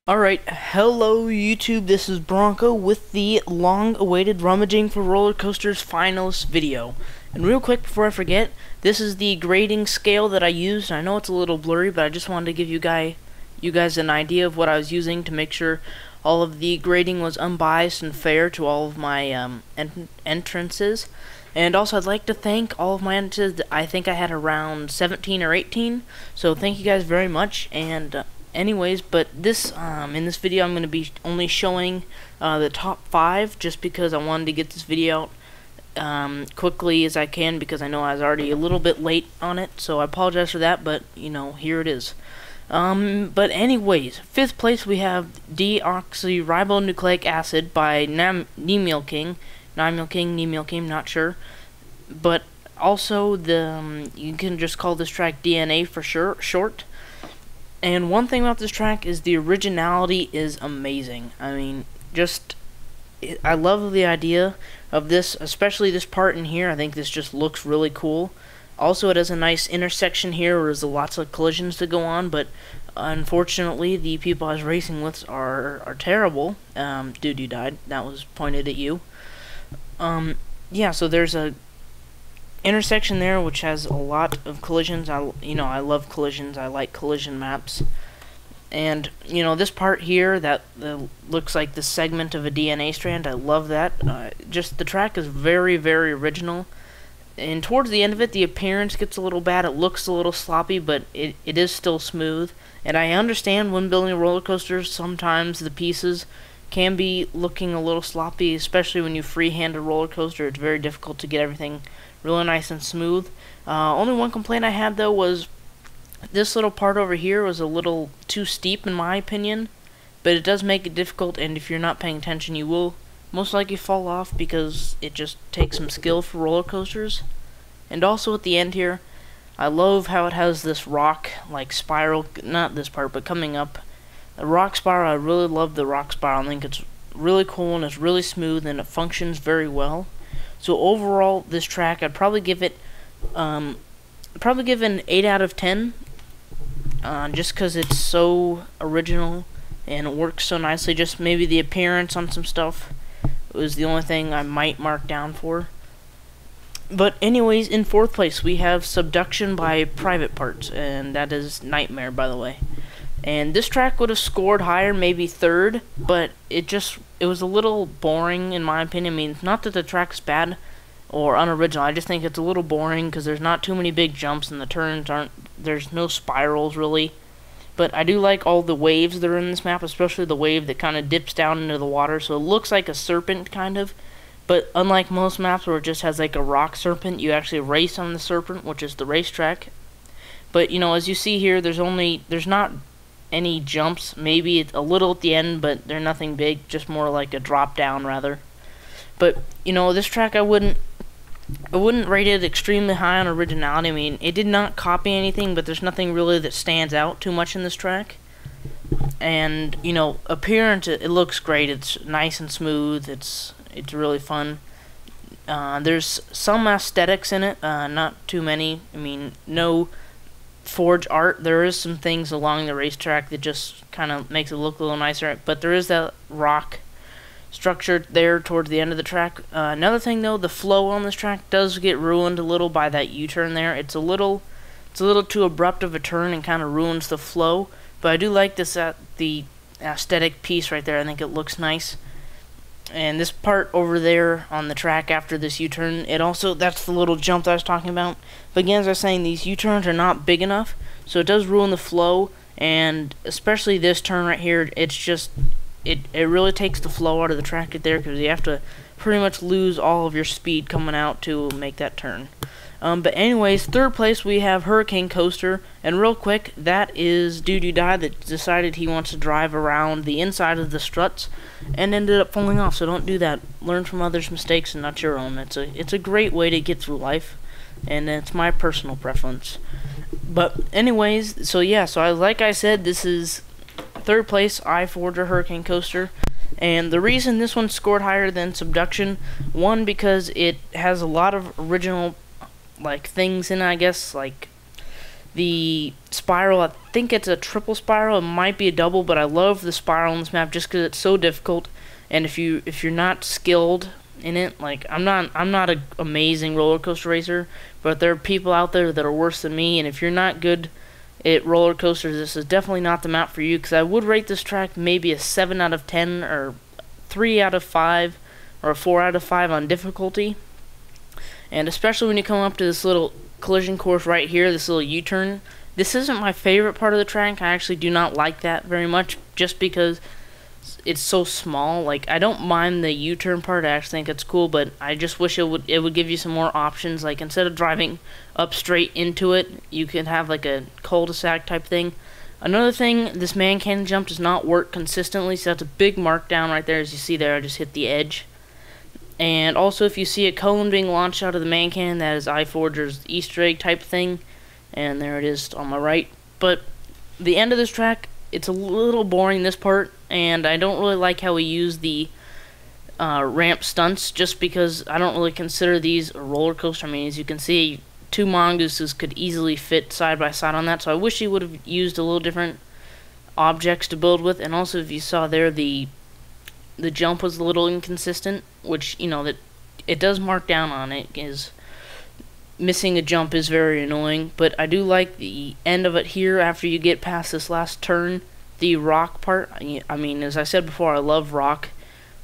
Alright, hello YouTube, this is Bronco with the long-awaited Rumaging for Roller Coasters finalist video. And real quick before I forget, this is the grading scale that I used. I know it's a little blurry, but I just wanted to give you guys an idea of what I was using to make sure all of the grading was unbiased and fair to all of my entrances. And also I'd like to thank all of my entrances. I think I had around 17 or 18, so thank you guys very much. And anyways, but this in this video I'm going to be only showing the top 5 just because I wanted to get this video out quickly as I can, because I know I was already a little bit late on it, so I apologize for that, but you know, here it is. But anyways, 5th place we have Deoxyribonucleic acid by nimielking, not sure, but also the you can just call this track DNA for short. And one thing about this track is the originality is amazing. I mean, I love the idea of this, especially this part in here. I think this just looks really cool. Also, it has a nice intersection here where there's lots of collisions to go on, but unfortunately, the people I was racing with are terrible. Dude, you died. That was pointed at you. Yeah, so there's a intersection there which has a lot of collisions. I love collisions. I like collision maps. And you know, this part here that looks like the segment of a DNA strand, I love that. Just the track is very, very original. And towards the end of it, the appearance gets a little bad. It looks a little sloppy, but it is still smooth. And I understand when building roller coasters, sometimes the pieces can be looking a little sloppy, especially when you freehand a roller coaster. It's very difficult to get everything really nice and smooth. Only one complaint I had though was this little part over here was a little too steep in my opinion, but it does make it difficult, and if you're not paying attention you will most likely fall off, because it just takes some skill for roller coasters. And also at the end here, I love how it has this rock like spiral, not this part but coming up, the rock spiral. I really love the rock spiral. I think it's really cool and it's really smooth and it functions very well. So overall, this track, I'd probably give it an 8 out of 10, just because it's so original and it works so nicely. Just maybe the appearance on some stuff was the only thing I might mark down for. But anyways, in 4th place we have Subduction by PVT Partz, and that is Nightmare, by the way. And this track would have scored higher, maybe 3rd, but it was a little boring in my opinion. I mean, not that the track's bad or unoriginal, I just think it's a little boring because there's not too many big jumps and the turns there's no spirals really. But I do like all the waves that are in this map, especially the wave that kind of dips down into the water, so it looks like a serpent kind of. But unlike most maps where it just has like a rock serpent, you actually race on the serpent, which is the racetrack. But you know, as you see here, there's not any jumps, maybe a little at the end, but they're nothing big, just more like a drop down rather. But you know, this track I wouldn't rate it extremely high on originality. I mean, it did not copy anything, but there's nothing really that stands out too much in this track. And you know, appearance, it looks great. It's nice and smooth. It's really fun. There's some aesthetics in it, not too many. I mean, no forge art. There is some things along the racetrack that just kind of makes it look a little nicer, but there is that rock structure there towards the end of the track. Another thing though, the flow on this track does get ruined a little by that U-turn there. It's a little too abrupt of a turn and kind of ruins the flow, but I do like this the aesthetic piece right there. I think it looks nice. And this part over there on the track after this U-turn, that's the little jump that I was talking about. But again, as I was saying, these U-turns are not big enough, so it does ruin the flow. And especially this turn right here, it's just it really takes the flow out of the track right there, because you have to pretty much lose all of your speed coming out to make that turn. But anyways, 3rd place we have Hurricane Coaster, and real quick, that is Dude You Die that decided he wants to drive around the inside of the struts and ended up falling off. So don't do that. Learn from others' mistakes and not your own. It's a great way to get through life, and it's my personal preference. But anyways, so yeah, like I said, this is 3rd place iForger Hurricane Coaster. And the reason this one scored higher than Subduction, one, because it has a lot of original like things in it, I guess, like The spiral, I think it's a triple spiral. It might be a double, but I love the spiral on this map just because it's so difficult. And if you're not skilled in it, like I'm not an amazing roller coaster racer, but there are people out there that are worse than me. And if you're not good at roller coasters, this is definitely not the map for you. Because I would rate this track maybe a 7 out of 10 or 3 out of 5 or a 4 out of 5 on difficulty. And especially when you come up to this little collision course right here, this little U-turn. This isn't my favorite part of the track. I actually do not like that very much, just because it's so small. Like, I don't mind the U-turn part. I actually think it's cool, but I just wish it would give you some more options. Like, instead of driving up straight into it, you could have like a cul-de-sac type thing. Another thing, this man cannon jump does not work consistently, so that's a big mark down right there. As you see there, I just hit the edge. And also, if you see a cone being launched out of the man cannon, that is iForger's Easter egg type thing. And there it is on my right. But the end of this track, it's a little boring, this part. And I don't really like how we use the ramp stunts, just because I don't really consider these a roller coaster. I mean, as you can see, 2 mongooses could easily fit side by side on that. So I wish he would have used a little different objects to build with. And also, if you saw there, the jump was a little inconsistent, which, you know, that it does mark down on it, is missing a jump is very annoying. But I do like the end of it here after you get past this last turn, the rock part. I mean, as I said before, I love rock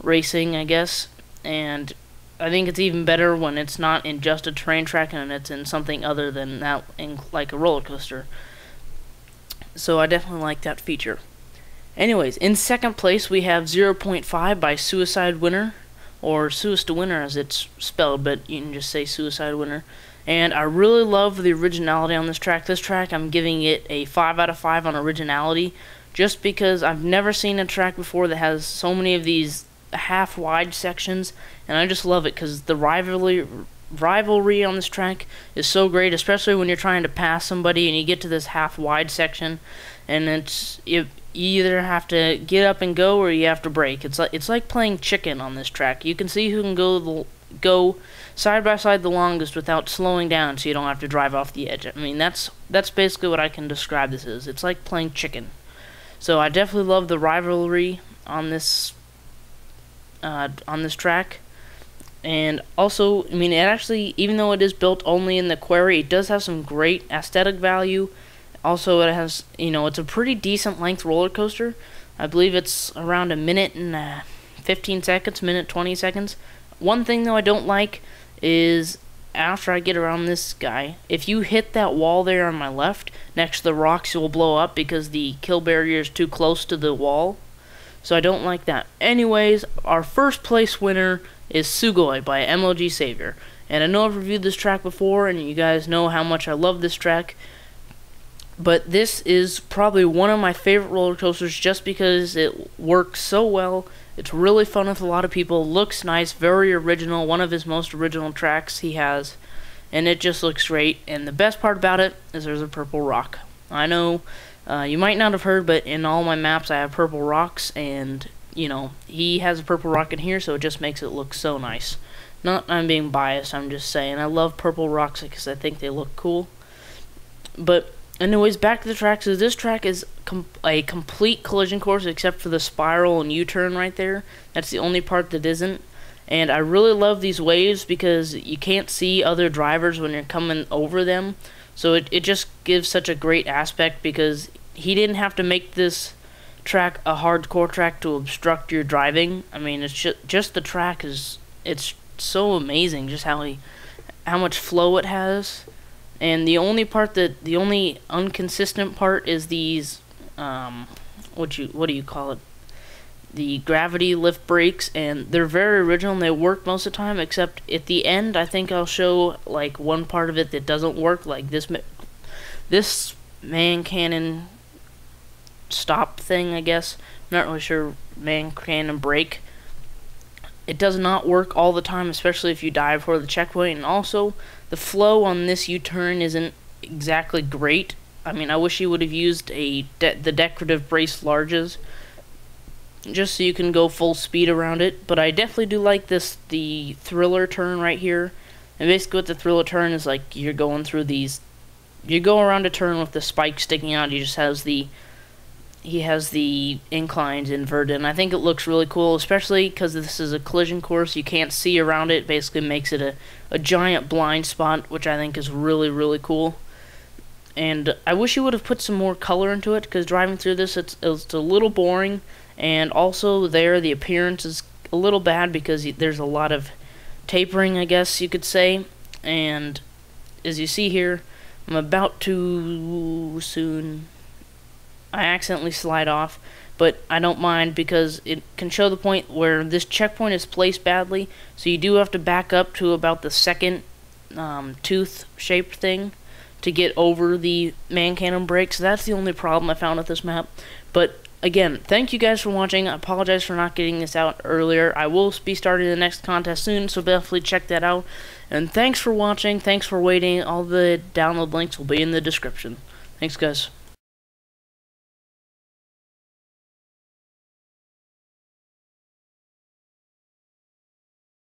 racing, I guess, and I think it's even better when it's not in just a terrain track and it's in something other than that, like a roller coaster. So I definitely like that feature. Anyways, in second place we have 0.5 by suicdewinner, or suicdewinner as it's spelled, but you can just say suicdewinner. And I really love the originality on this track. This track, I'm giving it a 5 out of 5 on originality, just because I've never seen a track before that has so many of these half-wide sections, and I just love it because the rivalry on this track is so great, especially when you're trying to pass somebody and you get to this half-wide section, and you either have to get up and go or you have to brake. It's like playing chicken on this track. You can see who can go side by side the longest without slowing down, so you don't have to drive off the edge. I mean, that's basically what I can describe this as. It's like playing chicken. So I definitely love the rivalry on this track. And also, I mean, it actually, even though it is built only in the quarry, it does have some great aesthetic value. Also, it has, you know, it's a pretty decent length roller coaster. I believe it's around a minute and 15 seconds, minute 20 seconds. One thing, though, I don't like is after I get around this guy, if you hit that wall there on my left, next to the rocks, it will blow up because the kill barrier is too close to the wall. So I don't like that. Anyways, our first place winner is Sugoi by MLG Savior. And I know I've reviewed this track before, and you guys know how much I love this track. But this is probably one of my favorite roller coasters just because it works so well. It's really fun with a lot of people. Looks nice, very original. One of his most original tracks he has. And it just looks great. And the best part about it is there's a purple rock. I know you might not have heard, but in all my maps I have purple rocks. And, you know, he has a purple rock in here, so it just makes it look so nice. Not I'm being biased, I'm just saying. I love purple rocks because I think they look cool. But anyways, back to the track. So this track is a complete collision course except for the spiral and U-turn right there. That's the only part that isn't. And I really love these waves because you can't see other drivers when you're coming over them. So it just gives such a great aspect because he didn't have to make this track a hardcore track to obstruct your driving. I mean, it's just the track is, it's so amazing just how much flow it has. And the only inconsistent part is these, what do you call it? The gravity lift brakes, and they're very original and they work most of the time, except at the end, I think I'll show like one part of it that doesn't work, like this man cannon stop thing, I guess. I'm not really sure, man cannon brake. It does not work all the time, especially if you dive before the checkpoint, and also the flow on this U-turn isn't exactly great. I mean, I wish you would have used the decorative brace larges, just so you can go full speed around it. But I definitely do like the thriller turn right here. And basically what the thriller turn is like, you're going through these you go around a turn with the spike sticking out. He just has the inclines inverted, and I think it looks really cool, especially because this is a collision course. You can't see around it. Basically makes it a giant blind spot, which I think is really, really cool. And I wish you would have put some more color into it, because driving through this, it's a little boring, and also the appearance is a little bad because there's a lot of tapering, I guess you could say. And as you see here, I'm about to soon... I accidentally slide off, but I don't mind because it can show the point where this checkpoint is placed badly, so you do have to back up to about the second tooth-shaped thing to get over the man cannon break. So that's the only problem I found with this map. But again, thank you guys for watching. I apologize for not getting this out earlier. I will be starting the next contest soon, so definitely check that out. And thanks for watching. Thanks for waiting. All the download links will be in the description. Thanks, guys.